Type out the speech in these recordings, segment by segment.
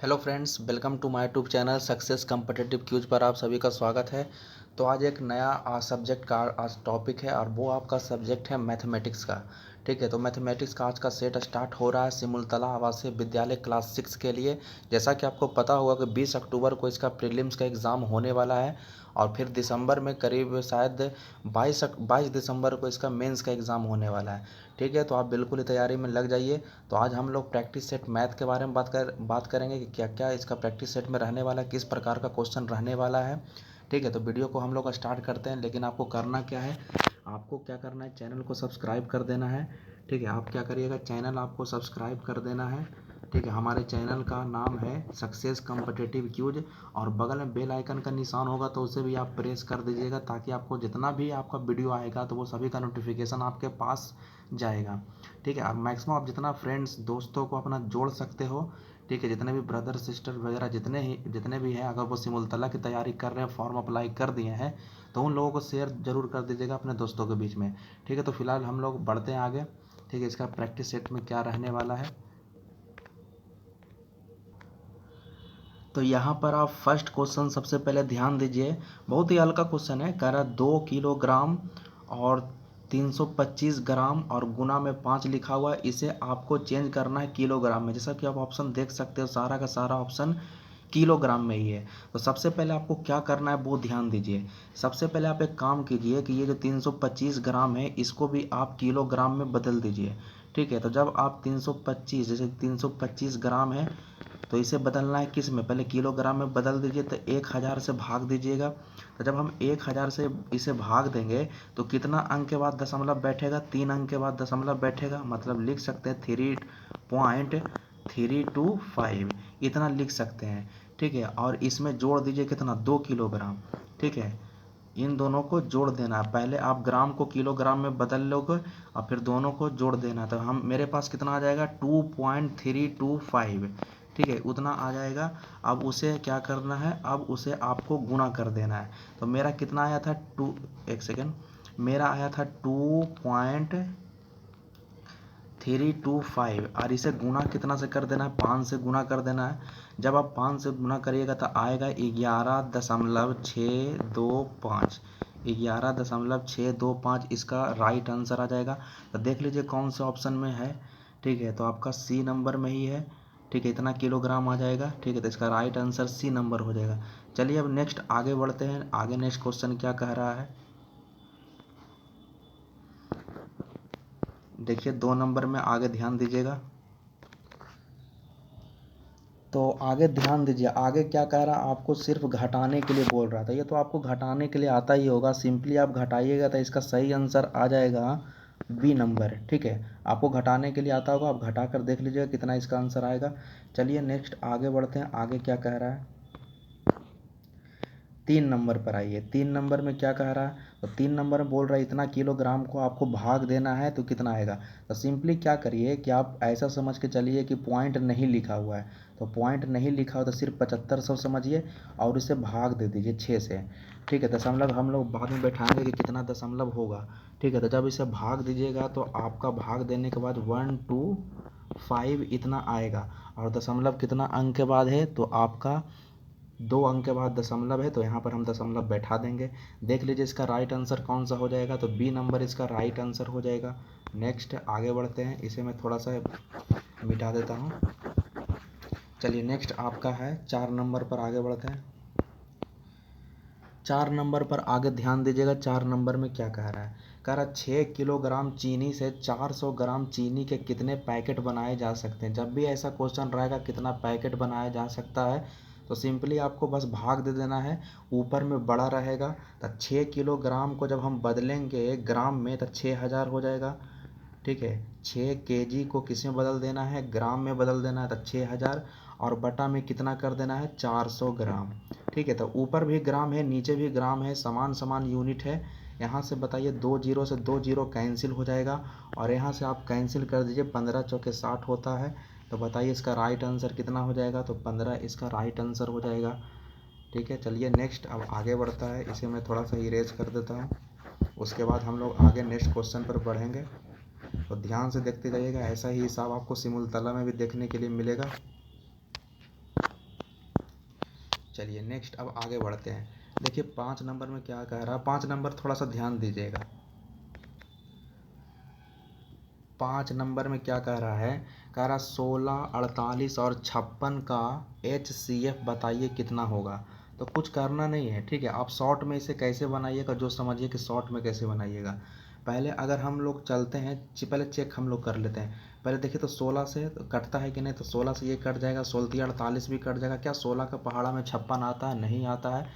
Hello friends, welcome to my YouTube channel success competitive quiz पर आप सभी का स्वागत है। तो आज एक नया सब्जेक्ट का आज टॉपिक है और वो आपका सब्जेक्ट है मैथमेटिक्स का। ठीक है, तो मैथमेटिक्स का आज का सेट स्टार्ट हो रहा है सिमुलतला आवासीय विद्यालय क्लास 6 के लिए। जैसा कि आपको पता होगा कि 20 अक्टूबर को इसका प्रीलिम्स का एग्ज़ाम होने वाला है और फिर दिसंबर में करीब शायद 22 दिसंबर को इसका मेंस का एग्ज़ाम होने वाला है। ठीक है, तो आप बिल्कुल ही तैयारी में लग जाइए। तो आज हम लोग प्रैक्टिस सेट मैथ के बारे में बात करेंगे कि क्या क्या इसका प्रैक्टिस सेट में रहने वाला है, किस प्रकार का क्वेश्चन रहने वाला है। ठीक है, तो वीडियो को हम लोग स्टार्ट करते हैं। लेकिन आपको करना क्या है, आपको क्या करना है, चैनल को सब्सक्राइब कर देना है। ठीक है, आप क्या करिएगा, चैनल आपको सब्सक्राइब कर देना है। ठीक है, हमारे चैनल का नाम है सक्सेस कम्पिटिटिव क्यूज और बगल में बेल आइकन का निशान होगा तो उसे भी आप प्रेस कर दीजिएगा ताकि आपको जितना भी आपका वीडियो आएगा तो वो सभी का नोटिफिकेशन आपके पास जाएगा। ठीक है, और मैक्सिमम आप जितना फ्रेंड्स दोस्तों को अपना जोड़ सकते हो। ठीक है, जितने भी ब्रदर सिस्टर वगैरह जितने भी हैं, अगर वो सिमुलतला की तैयारी कर रहे हैं, फॉर्म अप्लाई कर दिए हैं, तो उन लोगों को शेयर जरूर कर दीजिएगा अपने दोस्तों के बीच में। ठीक है, तो फिलहाल हम लोग बढ़ते हैं आगे। ठीक है, इसका प्रैक्टिस सेट में क्या रहने वाला है, तो यहाँ पर आप फर्स्ट क्वेश्चन सबसे पहले ध्यान दीजिए। बहुत ही हल्का क्वेश्चन है। कह रहा 2 किलोग्राम और 325 ग्राम और गुना में 5 लिखा हुआ है। इसे आपको चेंज करना है किलोग्राम में। जैसा कि आप ऑप्शन देख सकते हो, सारा का सारा ऑप्शन किलोग्राम में ही है। तो सबसे पहले आपको क्या करना है वो ध्यान दीजिए। सबसे पहले आप एक काम कीजिए कि ये जो 325 ग्राम है इसको भी आप किलोग्राम में बदल दीजिए। ठीक है, तो जब आप 325 जैसे 325 ग्राम है तो इसे बदलना है किस में, पहले किलोग्राम में बदल दीजिए। तो 1000 से भाग दीजिएगा। तो जब हम 1000 से इसे भाग देंगे तो कितना अंक के बाद दशमलव बैठेगा, 3 अंक के बाद दशमलव बैठेगा। मतलब लिख सकते हैं 3.325 इतना लिख सकते हैं। ठीक है, और इसमें जोड़ दीजिए कितना, 2 किलोग्राम। ठीक है, इन दोनों को जोड़ देना है। पहले आप ग्राम को किलोग्राम में बदल लोगे और फिर दोनों को जोड़ देना। तो हम मेरे पास कितना आ जाएगा, 2.325। ठीक है, उतना आ जाएगा। अब उसे क्या करना है, अब उसे आपको गुणा कर देना है। तो मेरा कितना आया था, एक सेकेंड, मेरा आया था 2.325 और इसे गुणा कितना से कर देना है, 5 से गुणा कर देना है। जब आप 5 से गुणा करिएगा तो आएगा 11.625। 11.625 इसका राइट आंसर आ जाएगा। तो देख लीजिए कौन से ऑप्शन में है। ठीक है, तो आपका सी नंबर में ही है। ठीक है, इतना किलोग्राम आ जाएगा। ठीक है, तो इसका राइट आंसर सी नंबर हो जाएगा। चलिए अब नेक्स्ट आगे बढ़ते हैं। आगे नेक्स्ट क्वेश्चन क्या कह रहा है, देखिए 2 नंबर में आगे ध्यान दीजिएगा। तो आगे ध्यान दीजिए, आगे क्या कह रहा है, आपको सिर्फ घटाने के लिए बोल रहा था। ये तो आपको घटाने के लिए आता ही होगा, सिंपली आप घटाइएगा तो इसका सही आंसर आ जाएगा बी नंबर। ठीक है, आपको घटाने के लिए आता होगा, आप घटा कर देख लीजिएगा कितना इसका आंसर आएगा। चलिए नेक्स्ट आगे बढ़ते हैं। आगे क्या कह रहा है, 3 नंबर पर आइए। 3 नंबर में क्या कह रहा है, तो 3 नंबर में बोल रहा है इतना किलोग्राम को आपको भाग देना है तो कितना आएगा। तो सिंपली क्या करिए कि आप ऐसा समझ के चलिए कि पॉइंट नहीं लिखा हुआ है। तो पॉइंट नहीं लिखा हो तो सिर्फ 7500 समझिए और इसे भाग दे दीजिए 6 से। ठीक है, दशमलव हम लोग बाद में बैठाएंगे कि कितना दशमलव होगा। ठीक है, तो जब इसे भाग दीजिएगा तो आपका भाग देने के बाद 125 इतना आएगा और दशमलव कितना अंक के बाद है, तो आपका 2 अंक के बाद दशमलव है, तो यहाँ पर हम दशमलव बैठा देंगे। देख लीजिए इसका राइट आंसर कौन सा हो जाएगा, तो बी नंबर इसका राइट आंसर हो जाएगा। नेक्स्ट आगे बढ़ते हैं, इसे मैं थोड़ा सा मिटा देता हूँ। चलिए नेक्स्ट आपका है 4 नंबर पर आगे बढ़ते हैं। 4 नंबर पर आगे ध्यान दीजिएगा। 4 नंबर में क्या कह रहा है, कह रहा 6 किलोग्राम चीनी से 400 ग्राम चीनी के कितने पैकेट बनाए जा सकते हैं। जब भी ऐसा क्वेश्चन रहेगा कितना पैकेट बनाया जा सकता है, तो सिंपली आपको बस भाग दे देना है। ऊपर में बड़ा रहेगा तो 6 किलोग्राम को जब हम बदलेंगे ग्राम में तो 6000 हो जाएगा। ठीक है, 6 केजी को किस में बदल देना है, ग्राम में बदल देना है तो 6000 और बटा में कितना कर देना है, 400 ग्राम। ठीक है, तो ऊपर भी ग्राम है नीचे भी ग्राम है, समान समान यूनिट है। यहाँ से बताइए 2 जीरो से 2 जीरो कैंसिल हो जाएगा और यहाँ से आप कैंसिल कर दीजिए, 15 चौके 60 होता है। तो बताइए इसका राइट आंसर कितना हो जाएगा, तो 15 इसका राइट आंसर हो जाएगा। ठीक है, चलिए नेक्स्ट अब आगे बढ़ता है। इसे मैं थोड़ा सा इरेज कर देता हूँ, उसके बाद हम लोग आगे नेक्स्ट क्वेश्चन पर बढ़ेंगे। तो ध्यान से देखते जाइएगा, ऐसा ही हिसाब आपको सिमुलतला में भी देखने के लिए मिलेगा। चलिए नेक्स्ट अब आगे बढ़ते हैं। देखिए 5 नंबर में क्या कह रहा है, 5 नंबर थोड़ा सा ध्यान दीजिएगा। 5 नंबर में क्या कह रहा है, कह रहा 16, 48 और 56 का HCF बताइए कितना होगा। तो कुछ करना नहीं है, ठीक है। आप शॉर्ट में इसे कैसे बनाइएगा, जो समझिए कि शॉर्ट में कैसे बनाइएगा। पहले अगर हम लोग चलते हैं, पहले चेक हम लोग कर लेते हैं। पहले देखिए तो 16 से तो कटता है कि नहीं, तो 16 से ये कट जाएगा, 16 48 भी कट जाएगा। क्या 16 का पहाड़ा में 56 आता है? नहीं आता है,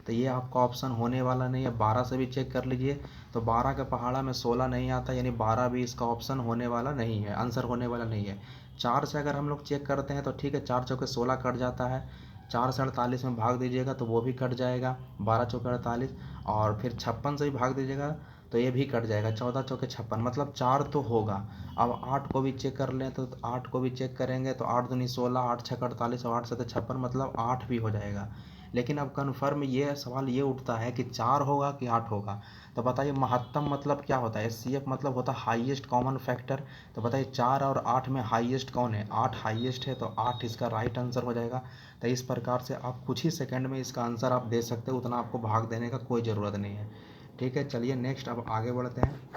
तो ये आपका ऑप्शन होने वाला नहीं है। 12 से भी चेक कर लीजिए, तो 12 के पहाड़ा में 16 नहीं आता, यानी 12 भी इसका ऑप्शन होने वाला नहीं है, आंसर होने वाला नहीं है। 4 से अगर हम लोग चेक करते हैं तो ठीक है, 4 चौके 16 कट जाता है। 4 से 48 में भाग दीजिएगा तो वो भी कट जाएगा, 12 चौके 48। और फिर 56 से भी भाग दीजिएगा तो ये भी कट जाएगा, 14 चौके 56, मतलब 4 तो होगा। अब 8 को भी चेक कर लें तो 8 को भी चेक करेंगे तो 8 दूनी 16, 8 छः 48 और 8 7 56, मतलब 8 भी हो जाएगा। लेकिन अब कन्फर्म ये सवाल ये उठता है कि 4 होगा कि 8 होगा। तो बताइए महत्तम मतलब क्या होता है, HCF मतलब होता है हाईएस्ट कॉमन फैक्टर। तो बताइए 4 और 8 में हाईएस्ट कौन है? 8 हाईएस्ट है, तो 8 इसका राइट आंसर हो जाएगा। तो इस प्रकार से आप कुछ ही सेकंड में इसका आंसर आप दे सकते हो, उतना आपको भाग देने का कोई ज़रूरत नहीं है, ठीक है। चलिए नेक्स्ट अब आगे बढ़ते हैं।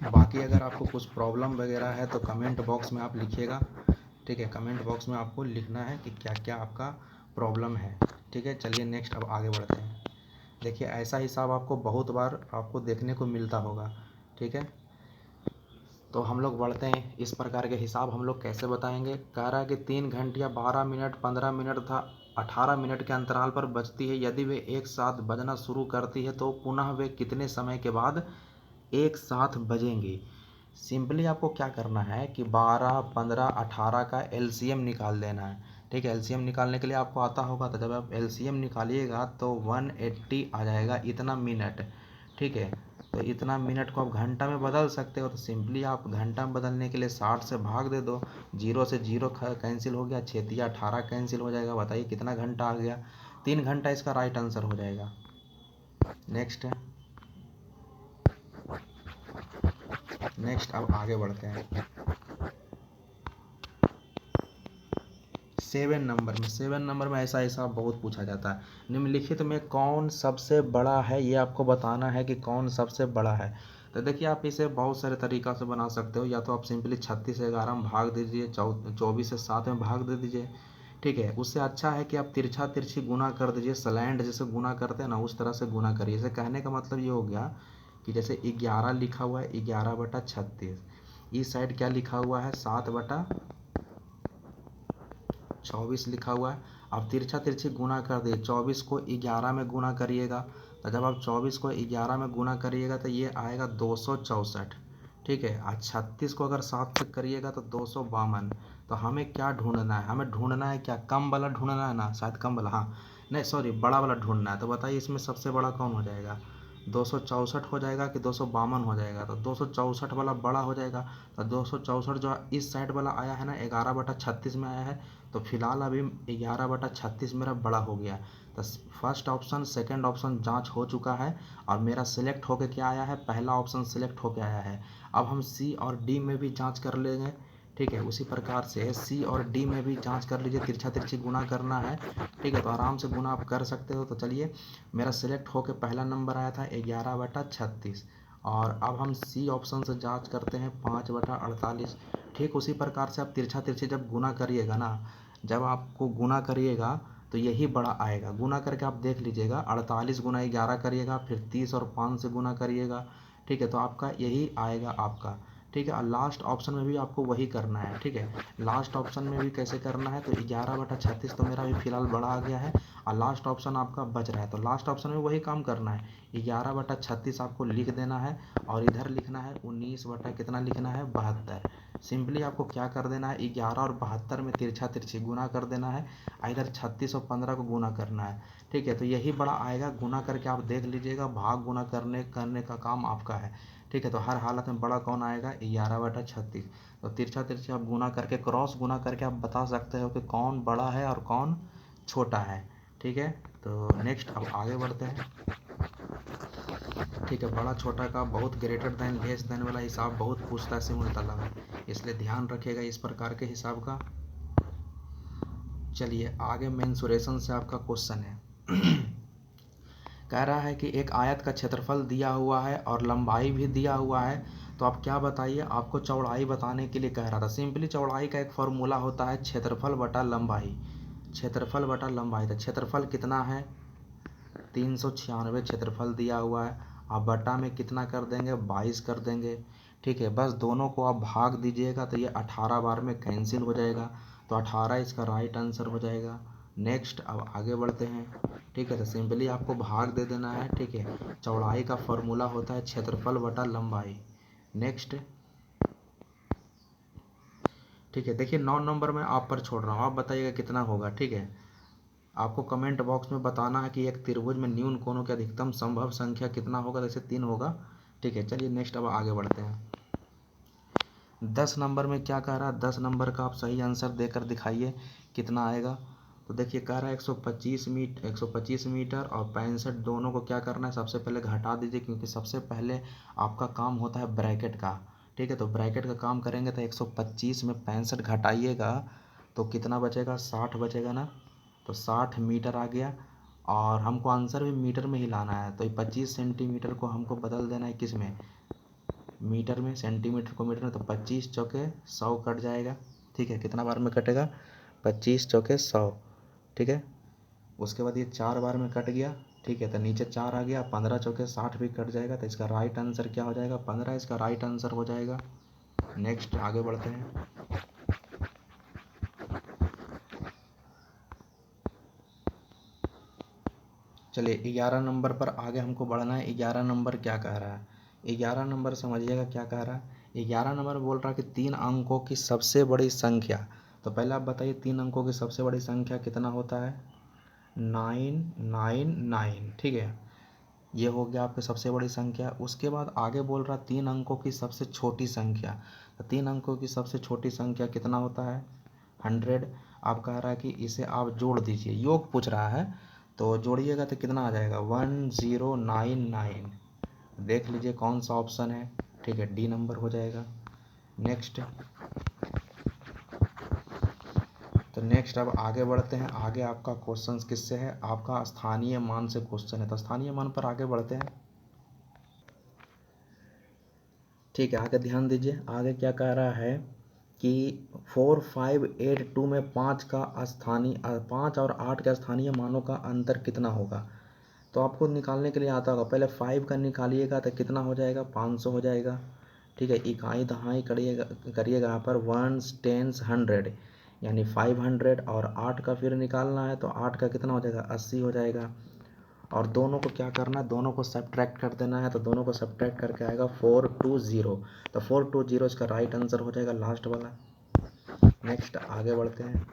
बाकी अगर आपको कुछ प्रॉब्लम वगैरह है तो कमेंट बॉक्स में आप लिखिएगा, ठीक है। कमेंट बॉक्स में आपको लिखना है कि क्या क्या आपका प्रॉब्लम है, ठीक है। चलिए नेक्स्ट अब आगे बढ़ते हैं। देखिए ऐसा हिसाब आपको बहुत बार आपको देखने को मिलता होगा, ठीक है। तो हम लोग बढ़ते हैं, इस प्रकार के हिसाब हम लोग कैसे बताएंगे। कह रहा है कि 3 घंटियाँ 12 मिनट 15 मिनट तथा 18 मिनट के अंतराल पर बजती है। यदि वे एक साथ बजना शुरू करती है तो पुनः वे कितने समय के बाद एक साथ बजेंगी। सिंपली आपको क्या करना है कि 12, 15, 18 का LCM निकाल देना है, ठीक है। LCM निकालने के लिए आपको आता होगा, तो जब आप LCM निकालिएगा तो 180 आ जाएगा, इतना मिनट, ठीक है। तो इतना मिनट को आप घंटा में बदल सकते हो, तो सिंपली आप घंटा में बदलने के लिए 60 से भाग दे दो। 0 से 0 कैंसिल हो गया, 6 18 कैंसिल हो जाएगा। बताइए कितना घंटा आ गया? 3 घंटा इसका राइट आंसर हो जाएगा। नेक्स्ट अब आगे बढ़ते हैं। 7 नंबर में ऐसा हिसाब बहुत पूछा जाता है। निम्नलिखित में कौन सबसे बड़ा है, ये आपको बताना है कि कौन सबसे बड़ा है। तो देखिए आप इसे बहुत सारे तरीक़ा से बना सकते हो। या तो आप सिंपली 36 से 11 में भाग दीजिए, 24 से 7 में भाग दे दीजिए, ठीक है। उससे अच्छा है कि आप तिरछा तिरछी गुना कर दीजिए, स्लैंड जैसे गुना करते हैं ना, उस तरह से गुना करिए। इसे कहने का मतलब ये हो गया कि जैसे 11 लिखा हुआ है, 11/36। इस साइड क्या लिखा हुआ है, 7/24 लिखा हुआ है। आप तिरछा तिरछी गुना कर दिए, 24 को 11 में गुना करिएगा। तो जब आप 24 को 11 में गुना करिएगा तो ये आएगा 264, ठीक है। आज 36 को अगर 7 से करिएगा तो 252। तो हमें क्या ढूंढना है, हमें ढूंढना है क्या, कम वाला ढूंढना है ना, शायद कम वाला, हाँ नहीं सॉरी बड़ा वाला ढूंढना है। तो बताइए इसमें सबसे बड़ा कौन हो जाएगा, 264 हो जाएगा कि 252 हो जाएगा? तो 264 वाला बड़ा हो जाएगा। तो 264 जो इस साइड वाला आया है ना, 11/36 में आया है, तो फिलहाल अभी 11/36 मेरा बड़ा हो गया। तो फर्स्ट ऑप्शन सेकंड ऑप्शन जांच हो चुका है और मेरा सिलेक्ट होके क्या आया है, पहला ऑप्शन सिलेक्ट होके आया है। अब हम सी और डी में भी जांच कर लेंगे, ठीक है। उसी प्रकार से सी और डी में भी जांच कर लीजिए, तिरछा तिरछी गुना करना है, ठीक है। तो आराम से गुना आप कर सकते हो। तो चलिए मेरा सिलेक्ट होके पहला नंबर आया था 11/36, और अब हम सी ऑप्शन से जांच करते हैं 5/48। ठीक उसी प्रकार से आप तिरछा तिरछी जब गुना करिएगा ना, जब आपको गुना करिएगा तो यही बड़ा आएगा। गुना करके आप देख लीजिएगा, 48 गुना 11 करिएगा, फिर 30 और 5 से गुना करिएगा, ठीक है। तो आपका यही आएगा आपका, ठीक है। और लास्ट ऑप्शन में भी आपको वही करना है, ठीक है। लास्ट ऑप्शन में भी कैसे करना है, तो 11/36 तो मेरा अभी फिलहाल बड़ा आ गया है और लास्ट ऑप्शन आपका बच रहा है। तो लास्ट ऑप्शन में वही काम करना है, 11/36 आपको लिख देना है और इधर लिखना है 19 बटा कितना लिखना है, 72। सिंपली आपको क्या कर देना है, 11 और 72 में तिरछा तिरछी गुना कर देना है, इधर 36 और 15 को गुना करना है, ठीक है। तो यही बड़ा आएगा। गुना करके आप देख लीजिएगा, भाग गुना करने का काम आपका है, ठीक है। तो हर हालत में बड़ा कौन आएगा, 11/36। तो तिरछा तिरछी आप गुना करके, क्रॉस गुना करके आप बता सकते हो कि कौन बड़ा है और कौन छोटा है, ठीक है। तो नेक्स्ट अब आगे बढ़ते हैं, ठीक है। बड़ा छोटा का बहुत ग्रेटर देन लेस देन वाला हिसाब बहुत पूछता है सिमुलतला में, इसलिए ध्यान रखिएगा इस प्रकार के हिसाब का। चलिए आगे मेंसुरेशन से आपका क्वेश्चन है। कह रहा है कि एक आयत का क्षेत्रफल दिया हुआ है और लंबाई भी दिया हुआ है, तो आप क्या बताइए, आपको चौड़ाई बताने के लिए कह रहा था। सिंपली चौड़ाई का एक फॉर्मूला होता है क्षेत्रफल बटा लंबाई, क्षेत्रफल बटा लंबाई। तो क्षेत्रफल कितना है 396 क्षेत्रफल दिया हुआ है, आप बटा में कितना कर देंगे 22 कर देंगे। ठीक है, बस दोनों को आप भाग दीजिएगा तो ये 18 बार में कैंसिल हो जाएगा, तो 18 इसका राइट आंसर हो जाएगा। नेक्स्ट अब आगे बढ़ते हैं। ठीक है, तो सिंपली आपको भाग दे देना है। ठीक है, चौड़ाई का फॉर्मूला होता है क्षेत्रफल बटा लंबाई। नेक्स्ट ठीक है, देखिए 9 नंबर में आप पर छोड़ रहा हूँ, आप बताइएगा कितना होगा। ठीक है, आपको कमेंट बॉक्स में बताना है कि एक त्रिभुज में न्यून कोणों की अधिकतम संभव संख्या कितना होगा, जैसे 3 होगा। ठीक है, चलिए नेक्स्ट अब आगे बढ़ते हैं। 10 नंबर में क्या कह रहा है, 10 नंबर का आप सही आंसर देकर दिखाइए कितना आएगा। तो देखिए कह रहा है 125 मीटर और 65, दोनों को क्या करना है, सबसे पहले घटा दीजिए, क्योंकि सबसे पहले आपका काम होता है ब्रैकेट का। ठीक है, तो ब्रैकेट का काम करेंगे तो 125 में 65 घटाइएगा तो कितना बचेगा, 60 बचेगा ना। तो 60 मीटर आ गया, और हमको आंसर भी मीटर में ही लाना है, तो ये 25 सेंटीमीटर को हमको बदल देना है किस में, मीटर में। सेंटीमीटर को मीटर में, तो 25 चौके 100 कट जाएगा। ठीक है, कितना बार में कटेगा, 25 चौके 100। ठीक है, उसके बाद ये 4 बार में कट गया। ठीक है, तो नीचे 4 आ गया, 15 चौके 60 भी कट जाएगा, तो इसका राइट आंसर क्या हो जाएगा, 15 इसका राइट आंसर हो जाएगा। नेक्स्ट आगे बढ़ते हैं। चलिए 11 नंबर पर आगे हमको बढ़ना है। 11 नंबर क्या कह रहा है, 11 नंबर समझिएगा क्या कह रहा है। 11 नंबर बोल रहा है कि 3 अंकों की सबसे बड़ी संख्या। तो पहले आप बताइए 3 अंकों की सबसे बड़ी संख्या कितना होता है, 999। ठीक है, ये हो गया आपकी सबसे बड़ी संख्या। उसके बाद आगे बोल रहा 3 अंकों की सबसे छोटी संख्या। तो 3 अंकों की सबसे छोटी संख्या कितना होता है, 100। आप कह रहा है कि इसे आप जोड़ दीजिए, योग पूछ रहा है, तो जोड़िएगा तो कितना आ जाएगा, 1099। देख लीजिए कौन सा ऑप्शन है। ठीक है, डी नंबर हो जाएगा। नेक्स्ट, तो नेक्स्ट अब आगे बढ़ते हैं। आगे आपका क्वेश्चन किससे है, आपका स्थानीय मान से क्वेश्चन है, तो स्थानीय मान पर आगे बढ़ते हैं। ठीक है, आगे ध्यान दीजिए, आगे क्या कह रहा है कि 4582 में 5 और 8 के स्थानीय मानों का अंतर कितना होगा। तो आपको निकालने के लिए आता होगा, पहले 5 का निकालिएगा तो कितना हो जाएगा, 500 हो जाएगा। ठीक है, इकाई दहाई करिएगा यहाँ पर, 1s 10s 100, यानी 500, और 8 का फिर निकालना है तो 8 का कितना हो जाएगा, 80 हो जाएगा। और दोनों को क्या करना है, दोनों को सब्ट्रैक्ट कर देना है, तो दोनों को सब्ट्रैक्ट करके आएगा 420। तो 420 इसका राइट आंसर हो जाएगा, लास्ट वाला। नेक्स्ट आगे बढ़ते हैं।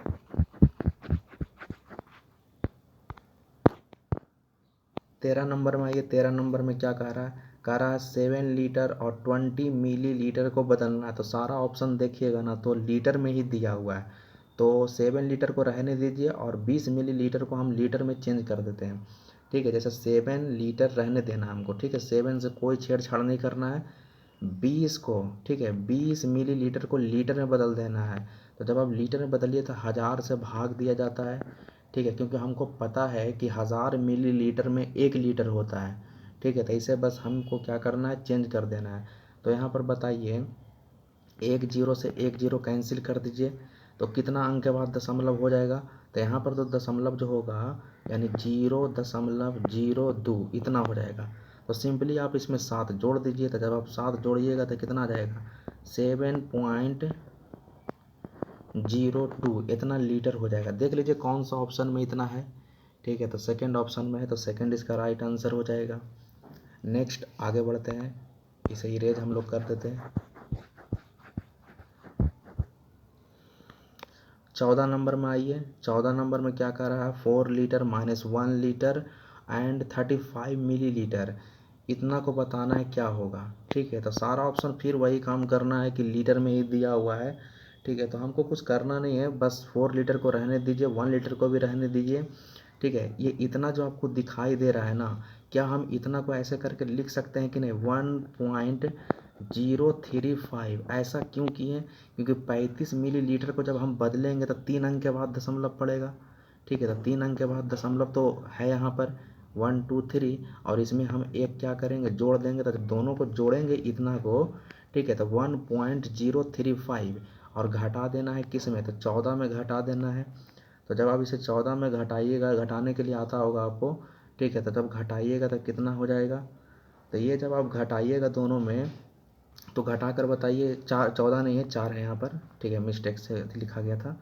13 नंबर में आइए। 13 नंबर में क्या कह रहा है 7 लीटर और 20 मिली लीटर को बदलना है। तो सारा ऑप्शन देखिएगा ना, तो लीटर में ही दिया हुआ है, तो 7 लीटर को रहने दीजिए और 20 मिली लीटर को हम लीटर में चेंज कर देते हैं। ठीक है, जैसे 7 लीटर रहने देना है हमको। ठीक है, 7 से कोई छेड़छाड़ नहीं करना है। 20 को, ठीक है, 20 मिली लीटर को लीटर में बदल देना है। तो जब आप लीटर में बदलिए तो 1000 से भाग दिया जाता है। ठीक है, क्योंकि हमको पता है कि 1000 मिली लीटर में 1 लीटर होता है। ठीक है, तो इसे बस हमको क्या करना है, चेंज कर देना है। तो यहाँ पर बताइए, 1 जीरो से 1 जीरो कैंसिल कर दीजिए, तो कितना अंक के बाद दशमलव हो जाएगा। तो यहाँ पर तो दशमलव जो होगा, यानी 0.02 इतना हो जाएगा। तो सिंपली आप इसमें 7 जोड़ दीजिए, तो जब आप 7 जोड़िएगा तो कितना आ जाएगा, 7.02 इतना लीटर हो जाएगा। देख लीजिए कौन सा ऑप्शन में इतना है। ठीक है, तो सेकंड ऑप्शन में है, तो सेकंड इसका राइट आंसर हो जाएगा। नेक्स्ट आगे बढ़ते हैं, इसे इरेज हम लोग कर देते हैं। 14 नंबर में आइए। 14 नंबर में क्या कह रहा है, 4 litre minus 1 litre and 35 millilitre, इतना को बताना है क्या होगा। ठीक है, तो सारा ऑप्शन फिर वही काम करना है कि लीटर में ही दिया हुआ है। ठीक है, तो हमको कुछ करना नहीं है, बस 4 लीटर को रहने दीजिए, 1 लीटर को भी रहने दीजिए। ठीक है, ये इतना जो आपको दिखाई दे रहा है ना, क्या हम इतना को ऐसे करके लिख सकते हैं कि नहीं, 035। ऐसा क्यों किए? क्योंकि 35 मिलीलीटर को जब हम बदलेंगे तो 3 अंक के बाद दशमलव पड़ेगा। ठीक है, तो 3 अंक के बाद दशमलव तो है यहाँ पर 1 2 3, और इसमें हम एक क्या करेंगे, जोड़ देंगे। तो जब दोनों को जोड़ेंगे इतना को, ठीक है, तो 1.035, और घटा देना है किस में, तो 14 में घटा देना है। तो जब आप इसे 14 में घटाइएगा, घटाने के लिए आता होगा आपको, ठीक है, तो जब घटाइएगा तो कितना हो जाएगा, तो ये जब आप घटाइएगा दोनों में, तो घटा कर बताइए। 4, 14 नहीं है, 4 है यहाँ पर, ठीक है, मिस्टेक से लिखा गया था।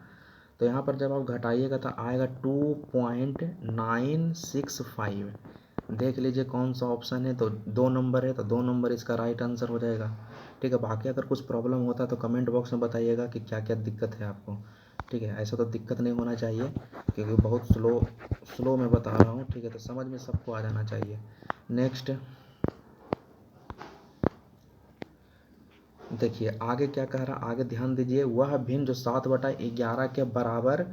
तो यहाँ पर जब आप घटाइएगा तो आएगा 2.965। देख लीजिए कौन सा ऑप्शन है, तो 2 नंबर है, तो 2 नंबर इसका राइट आंसर हो जाएगा। ठीक है, बाकी अगर कुछ प्रॉब्लम होता है तो कमेंट बॉक्स में बताइएगा कि क्या क्या दिक्कत है आपको। ठीक है, ऐसा तो दिक्कत नहीं होना चाहिए, क्योंकि बहुत स्लो में बता रहा हूँ। ठीक है, तो समझ में सबको आ जाना चाहिए। नेक्स्ट देखिए आगे क्या कह रहा, आगे ध्यान दीजिए। वह भिन्न जो 7/11 के बराबर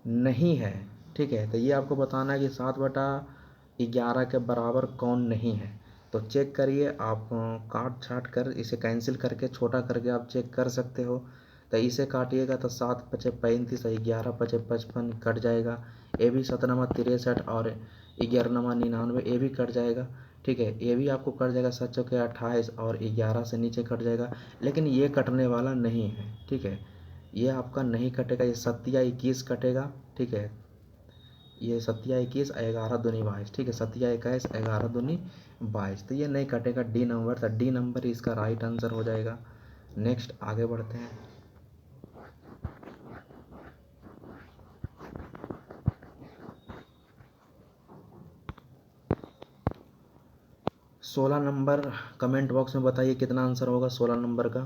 नहीं है। ठीक है, तो ये आपको बताना है कि 7/11 के बराबर कौन नहीं है। तो चेक करिए आप, काट छाट कर इसे कैंसिल करके छोटा करके आप चेक कर सकते हो। तो इसे काटिएगा तो 7 पचे 35, 11 पचे 55 कट जाएगा। ए भी 7 63 और 11 99, ए भी कट जाएगा। ठीक है, ये भी आपको कट जाएगा, 7 चौके 28 और 11 से नीचे कट जाएगा। लेकिन ये कटने वाला नहीं है। ठीक है, ये आपका नहीं कटेगा, ये 7 21 कटेगा। ठीक है, ये 7 21, 11 दूनी 22। ठीक है, 7 21, 11 दूनी 22, तो ये नहीं कटेगा, डी नंबर। तो डी नंबर इसका राइट आंसर हो जाएगा। नेक्स्ट आगे बढ़ते हैं। 16 नंबर कमेंट बॉक्स में बताइए कितना आंसर होगा 16 नंबर का।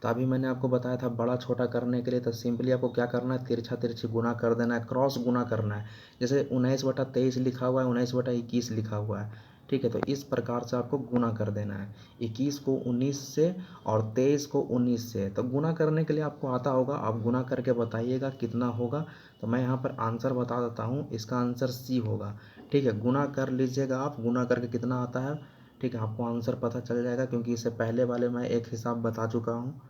तो अभी मैंने आपको बताया था बड़ा छोटा करने के लिए, तो सिंपली आपको क्या करना है, तिरछा तिरछी गुना कर देना है, क्रॉस गुना करना है। जैसे 19/23 लिखा हुआ है, 19/21 लिखा हुआ है। ठीक है, तो इस प्रकार से आपको गुना कर देना है, 21 को 19 से और 23 को 19 से। तो गुना करने के लिए आपको आता होगा, आप गुना करके बताइएगा कितना होगा। तो मैं यहाँ पर आंसर बता देता हूँ, इसका आंसर सी होगा। ठीक है, गुना कर लीजिएगा आप, गुना करके कितना आता है, ठीक है, आपको आंसर पता चल जाएगा, क्योंकि इससे पहले वाले मैं एक हिसाब बता चुका हूँ।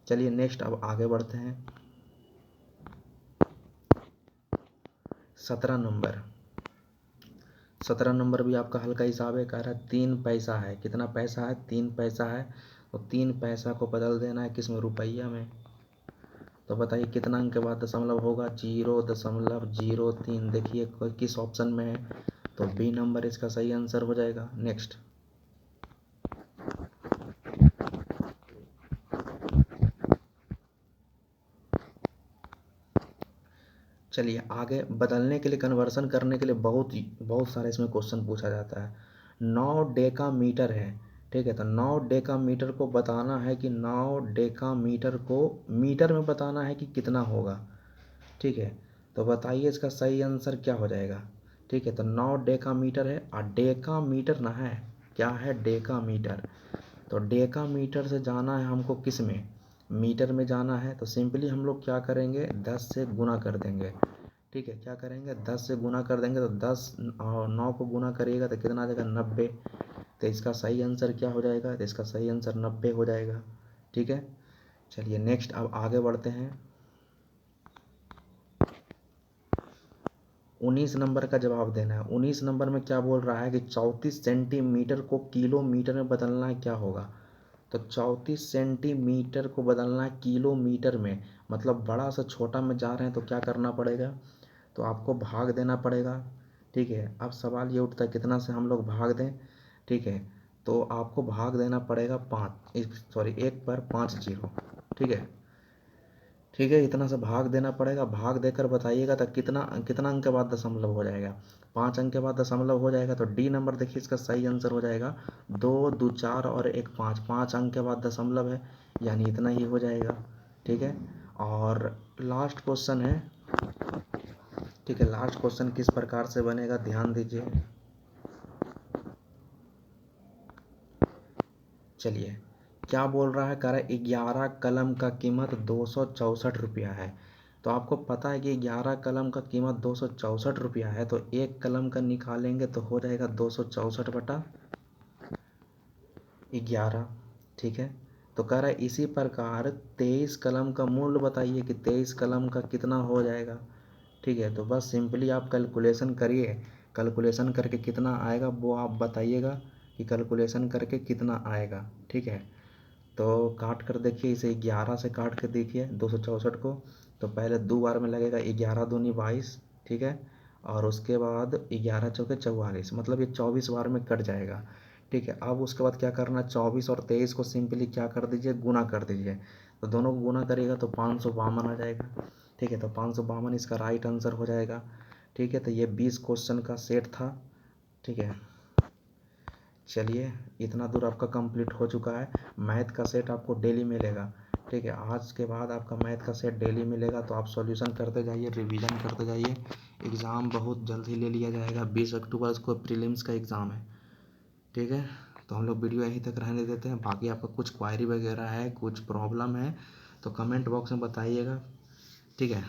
चलिए नेक्स्ट अब आगे बढ़ते हैं। 17 नंबर, 17 नंबर भी आपका हल्का हिसाब है। कह रहा है 3 पैसा है। कितना पैसा है, 3 पैसा है। तो 3 पैसा को बदल देना है किस में, रुपया में। तो बताइए कितना अंक के बाद दशमलव होगा, 0.03। देखिए किस ऑप्शन में है, तो बी नंबर इसका सही आंसर हो जाएगा। नेक्स्ट चलिए आगे, बदलने के लिए, कन्वर्सन करने के लिए बहुत बहुत सारे इसमें क्वेश्चन पूछा जाता है। 9 डेका मीटर है। ठीक है, तो 9 डेका मीटर को बताना है कि 9 डेका मीटर को मीटर में बताना है कि कितना होगा। ठीक है, तो बताइए इसका सही आंसर क्या हो जाएगा। ठीक है, तो 9 डेका मीटर है, और डेका मीटर ना है, क्या है, डेका मीटर। तो डेका मीटर से जाना है हमको किस में, मीटर में जाना है। तो सिंपली हम लोग क्या करेंगे, 10 से गुना कर देंगे। ठीक है, क्या करेंगे, 10 से गुना कर देंगे। तो 10 और 9 को गुना करिएगा तो कितना आ जाएगा, 90। तो इसका सही आंसर क्या हो जाएगा, तो इसका सही आंसर 90 हो जाएगा। ठीक है, चलिए नेक्स्ट अब आगे बढ़ते हैं। 19 नंबर का जवाब देना है। 19 नंबर में क्या बोल रहा है कि 34 सेंटीमीटर को किलोमीटर में बदलना है, क्या होगा। तो 34 सेंटीमीटर को बदलना है किलोमीटर में, मतलब बड़ा से छोटा में जा रहे हैं तो क्या करना पड़ेगा, तो आपको भाग देना पड़ेगा। ठीक है, अब सवाल ये उठता है कितना से हम लोग भाग दें। ठीक है, तो आपको भाग देना पड़ेगा 1 पर 5 जीरो। ठीक है, ठीक है, इतना से भाग देना पड़ेगा। भाग देकर बताइएगा तो कितना कितना अंक के बाद दशमलव हो जाएगा, 5 अंक के बाद दशमलव हो जाएगा। तो डी नंबर देखिए इसका सही आंसर हो जाएगा, 2 2 4 और 1 5, 5 अंक के बाद दशमलव है, यानी इतना ही हो जाएगा। ठीक है, और लास्ट क्वेश्चन है। ठीक है, लास्ट क्वेश्चन किस प्रकार से बनेगा, ध्यान दीजिए। चलिए क्या बोल रहा है, कह रहा है 11 कलम का कीमत 264 रुपया है। तो आपको पता है कि 11 कलम का कीमत 264 रुपया है, तो एक कलम का निकालेंगे तो हो जाएगा 264/11। ठीक है। तो कह रहा है इसी प्रकार 23 कलम का मूल्य बताइए कि 23 कलम का कितना हो जाएगा। ठीक है, तो बस सिंपली आप कैलकुलेशन करिए, कैलकुलेशन करके कितना आएगा वो आप बताइएगा कि कैलकुलेशन करके कितना आएगा। ठीक है, तो काट कर देखिए, इसे 11 से काट कर देखिए 264 को। तो पहले 2 बार में लगेगा, 11 दूनी 22। ठीक है, और उसके बाद 11 चौके 44, मतलब ये 24 बार में कट जाएगा। ठीक है, अब उसके बाद क्या करना, 24 और 23 को सिंपली क्या कर दीजिए, गुना कर दीजिए। तो दोनों को गुना करिएगा तो 552 आ जाएगा। ठीक है, तो 552 इसका राइट आंसर हो जाएगा। ठीक है, तो ये 20 क्वेश्चन का सेट था। ठीक है, चलिए इतना दूर आपका कंप्लीट हो चुका है। मैथ का सेट आपको डेली मिलेगा। ठीक है, आज के बाद आपका मैथ का सेट डेली मिलेगा, तो आप सॉल्यूशन करते जाइए, रिवीजन करते जाइए। एग्ज़ाम बहुत जल्द ही ले लिया जाएगा, 20 अक्टूबर को प्रीलिम्स का एग्ज़ाम है। ठीक है, तो हम लोग वीडियो यहीं तक रहने देते हैं। बाकी आपका कुछ क्वायरी वगैरह है, कुछ प्रॉब्लम है तो कमेंट बॉक्स में बताइएगा। ठीक है।